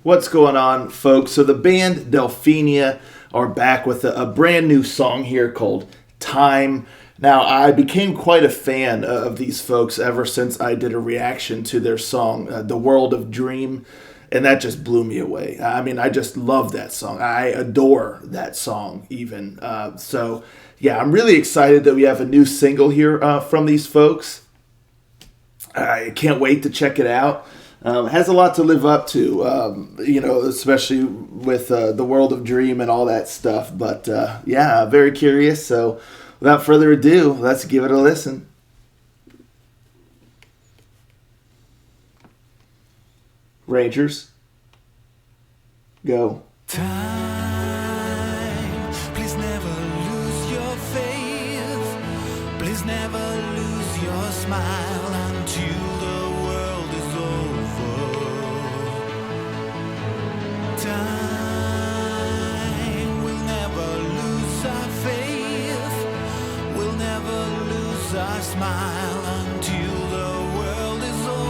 What's going on, folks? So the band Delfinia are back with a brand new song here called Time. Now, I became quite a fan of these folks ever since I did a reaction to their song, The World of Dream, and that just blew me away. I mean, I just love that song. I adore that song, even. Yeah, I'm really excited that we have a new single here from these folks. I can't wait to check it out. Has a lot to live up to, especially with the World of Dream and all that stuff. But yeah, very curious. So without further ado, let's give it a listen. Rangers, go. Time, please never lose your faith. Please never lose your smile until the world is over. Time, we'll never lose our faith. We'll never lose our smile until the world is over.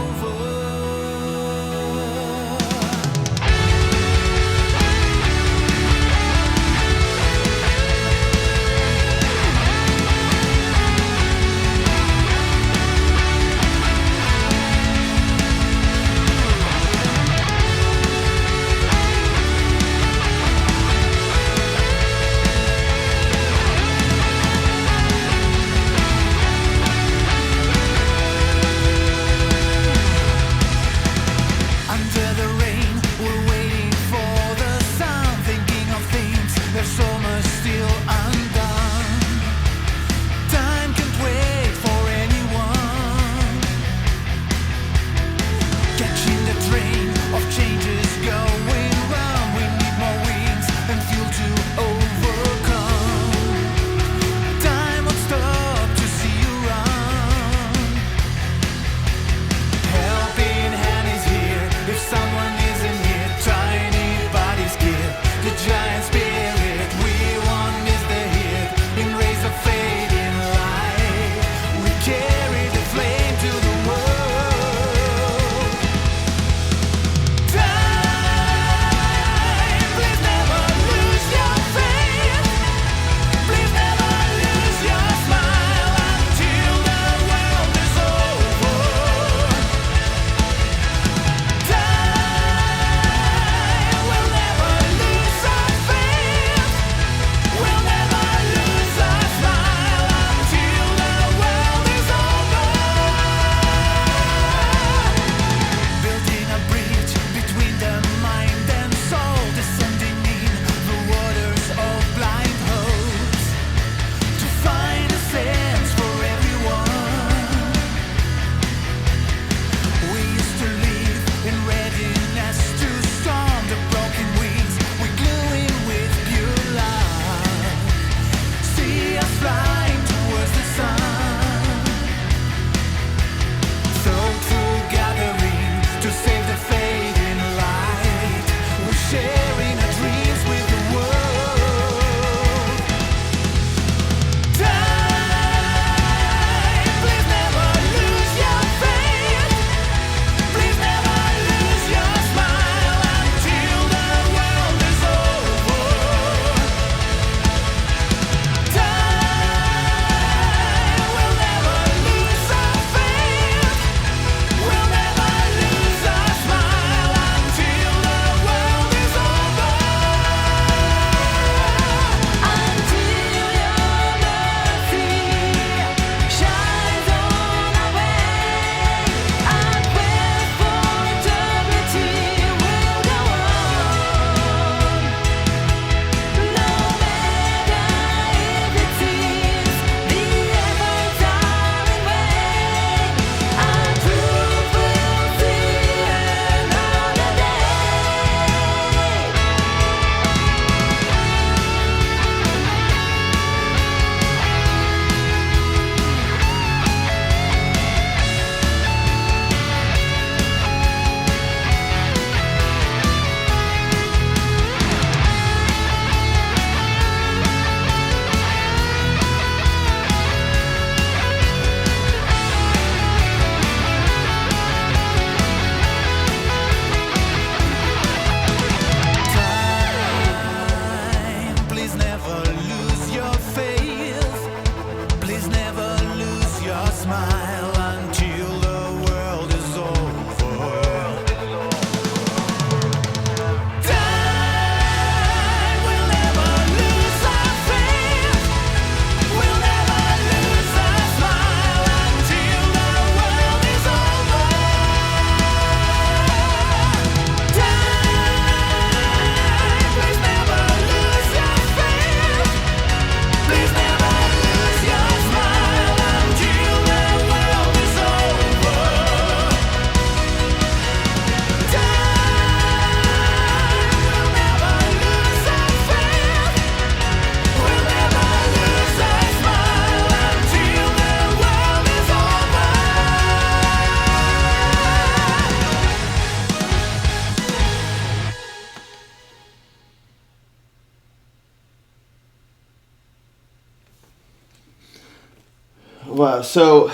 Well, so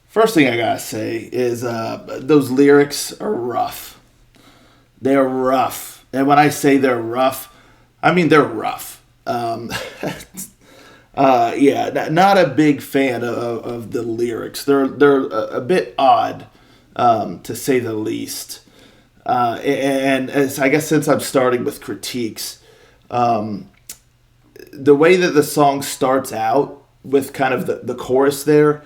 first thing I gotta say is those lyrics are rough. They're rough, and when I say they're rough, I mean they're rough. Yeah, not a big fan of the lyrics. They're a bit odd, to say the least. And as I guess since I'm starting with critiques, the way that the song starts out with kind of the chorus there,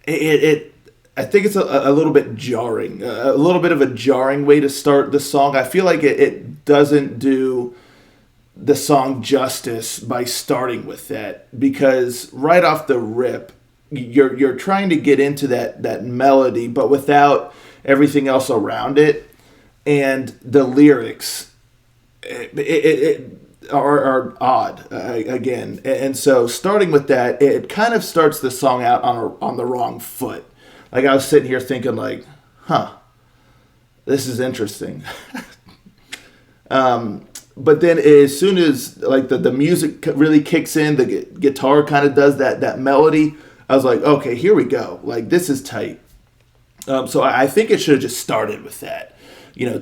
it I think it's a little bit jarring, a little bit of a jarring way to start the song. I feel like it doesn't do the song justice by starting with that, because right off the rip you're trying to get into that melody but without everything else around it, and the lyrics are odd again, and so starting with that, it kind of starts the song out on the wrong foot. Like I was sitting here thinking like, this is interesting. But then as soon as like the music really kicks in, the guitar kind of does that melody, I was like, okay, here we go. Like, this is tight. So I think it should have just started with that.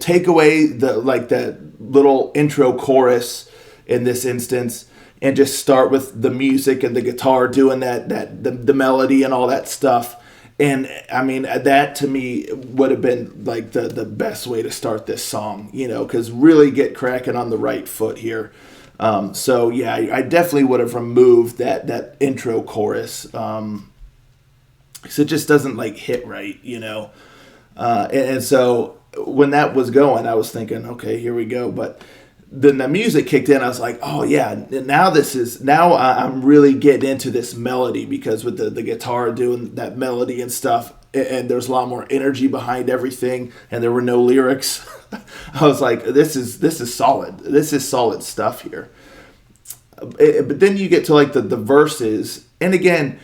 Take away that little intro chorus in this instance, and just start with the music and the guitar doing the melody and all that stuff. And I mean, that to me would have been like the best way to start this song, because really get cracking on the right foot here. So yeah, I definitely would have removed that intro chorus, because it just doesn't like hit right, and so when that was going, I was thinking, okay, here we go. But then the music kicked in. I was like, oh yeah, now I'm really getting into this melody, because with the guitar doing that melody and stuff, and there's a lot more energy behind everything, and there were no lyrics. I was like, this is solid. This is solid stuff here. But then you get to like the verses, and again,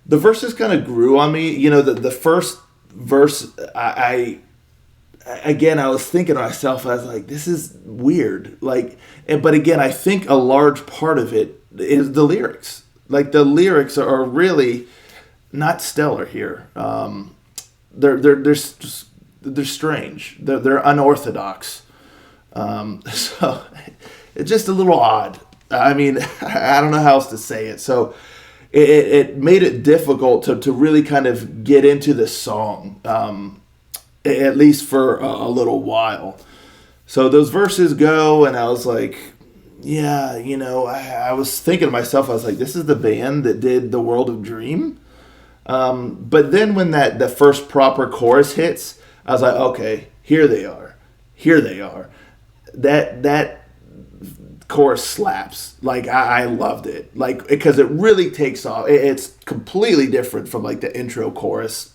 the verses kind of grew on me. The first verse, I was thinking to myself, I was like, this is weird. But again, I think a large part of it is the lyrics. Like, the lyrics are really not stellar here. They're strange. They're unorthodox. So it's just a little odd. I mean, I don't know how else to say it. So it made it difficult to really kind of get into the song. At least for a little while. So those verses go, and I was like, yeah, I was thinking to myself, I was like, this is the band that did The World of Dream. But then when the first proper chorus hits, I was like, okay, here they are. That chorus slaps. Like, I loved it. Like, because it really takes off. It's completely different from like the intro chorus.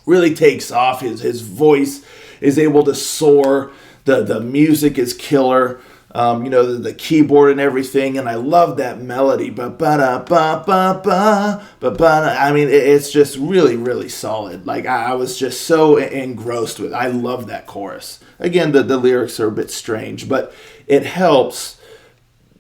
Really takes off. His voice is able to soar. The music is killer. The keyboard and everything, and I love that melody. I mean, it's just really, really solid. Like, I was just so engrossed with it. I love that chorus. Again, the lyrics are a bit strange, but it helps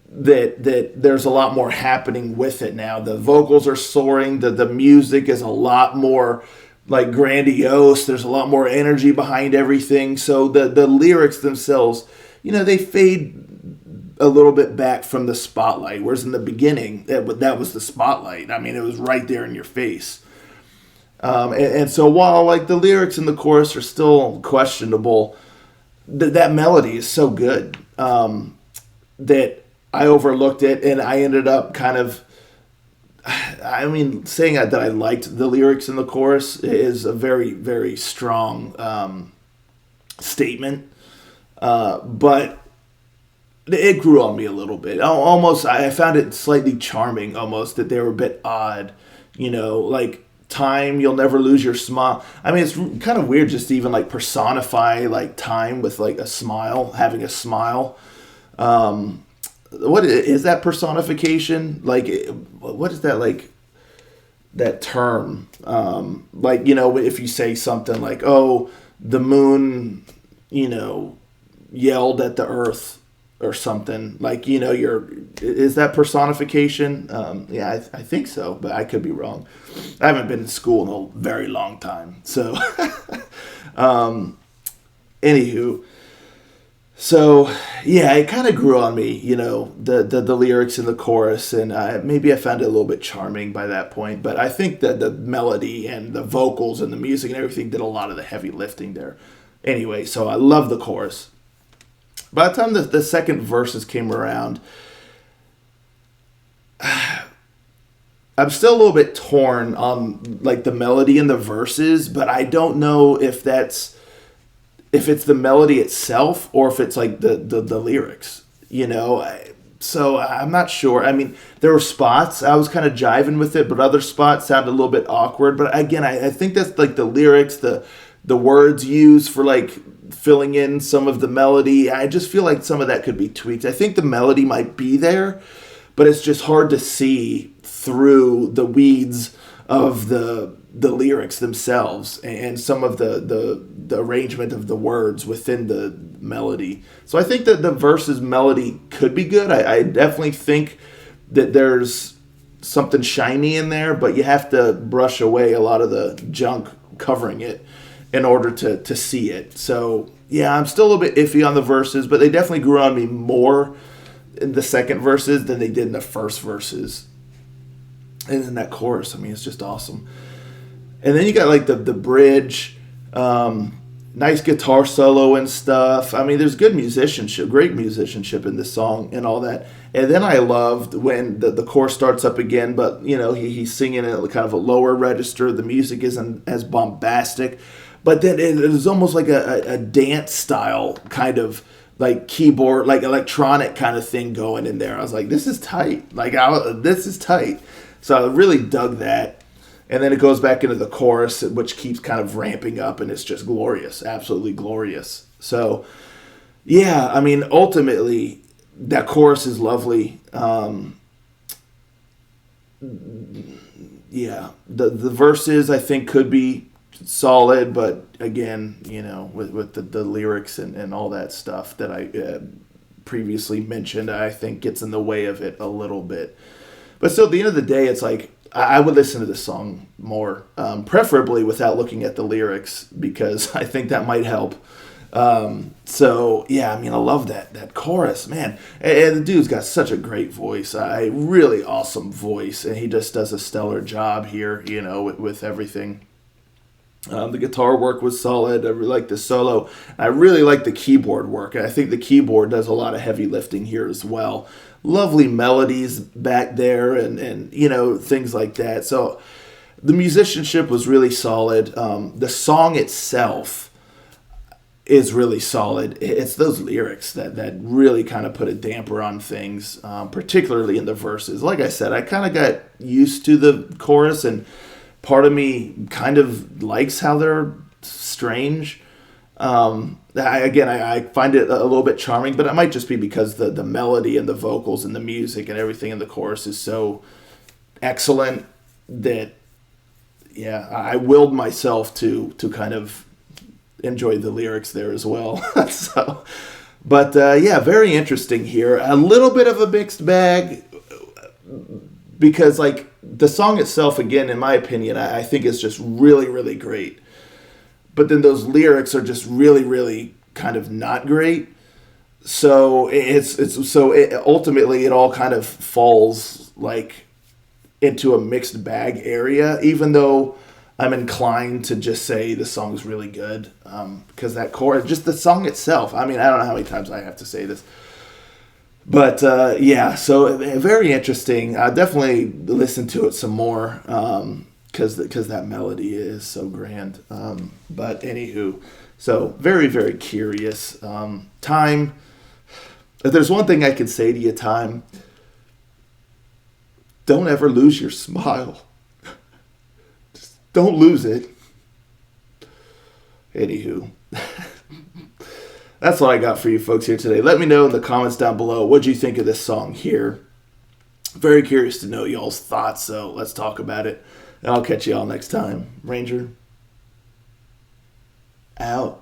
that there's a lot more happening with it now. The vocals are soaring. The music is a lot more like grandiose. There's a lot more energy behind everything. So the lyrics themselves, they fade a little bit back from the spotlight. Whereas in the beginning, that was the spotlight. I mean, it was right there in your face. And so while like the lyrics in the chorus are still questionable, that melody is so good that I overlooked it, and I ended up kind of, saying that I liked the lyrics in the chorus is a very, very strong statement. But it grew on me a little bit. Almost, I found it slightly charming, almost, that they were a bit odd. Like, time, you'll never lose your smile. I mean, it's kind of weird just to even, like, personify, like, time with, like, a smile, having a smile. What is that personification? Like, what is that, like, that term? Like, if you say something like, oh, the moon, yelled at the earth, or something. Like, is that personification? Yeah, I think so, but I could be wrong. I haven't been in school in a very long time. So, anywho, so yeah, it kind of grew on me, the lyrics in the chorus, and maybe I found it a little bit charming by that point. But I think that the melody and the vocals and the music and everything did a lot of the heavy lifting there. Anyway, so I love the chorus. By the time the second verses came around, I'm still a little bit torn on like the melody and the verses, but I don't know if it's the melody itself or if it's like the lyrics, So I'm not sure. I mean, there were spots I was kind of jiving with it, but other spots sounded a little bit awkward. But again, I think that's like the lyrics, the words used for like filling in some of the melody. I just feel like some of that could be tweaked. I think the melody might be there, but it's just hard to see through the weeds of the lyrics themselves and some of the arrangement of the words within the melody. So I think that the verses melody could be good. I definitely think that there's something shiny in there, but you have to brush away a lot of the junk covering it in order to see it. So yeah, I'm still a little bit iffy on the verses, but they definitely grew on me more in the second verses than they did in the first verses. And then that chorus, I mean, it's just awesome. And then you got like the bridge, nice guitar solo and stuff. I mean, there's good musicianship, great musicianship in this song and all that. And then I loved when the chorus starts up again, but he's singing at kind of a lower register. The music isn't as bombastic, but then it was almost like a dance style kind of like keyboard, like electronic kind of thing going in there. I was like, this is tight. This is tight. So I really dug that. And then it goes back into the chorus, which keeps kind of ramping up, and it's just glorious, absolutely glorious. So, yeah, I mean, ultimately, that chorus is lovely. Yeah, the verses, I think, could be solid, but again, with the lyrics and all that stuff that I previously mentioned, I think gets in the way of it a little bit. But still, at the end of the day, it's like, I would listen to this song more, preferably without looking at the lyrics, because I think that might help. So, yeah, I mean, I love that chorus, man. And the dude's got such a great voice, a really awesome voice, and he just does a stellar job here, with everything. The guitar work was solid. I really like the solo. I really like the keyboard work. I think the keyboard does a lot of heavy lifting here as well. Lovely melodies back there and things like that. So the musicianship was really solid. The song itself is really solid. It's those lyrics that really kind of put a damper on things, particularly in the verses. Like I said, I kind of got used to the chorus, and part of me kind of likes how they're strange. I find it a little bit charming, but it might just be because the melody and the vocals and the music and everything in the chorus is so excellent that, yeah, I willed myself to kind of enjoy the lyrics there as well. So, but yeah, very interesting here. A little bit of a mixed bag, because like the song itself, again, in my opinion, I think is just really, really great. But then those lyrics are just really, really kind of not great. So ultimately it all kind of falls like into a mixed bag area, even though I'm inclined to just say the song's really good, because that chorus, just the song itself, I mean, I don't know how many times I have to say this. But yeah, so very interesting. I'll definitely listen to it some more, because that melody is so grand. But anywho, so very, very curious. Time, if there's one thing I can say to you, Time, don't ever lose your smile. Just don't lose it. Anywho. That's what I got for you folks here today. Let me know in the comments down below, what you think of this song here. Very curious to know y'all's thoughts, so let's talk about it. And I'll catch y'all next time. Ranger, out.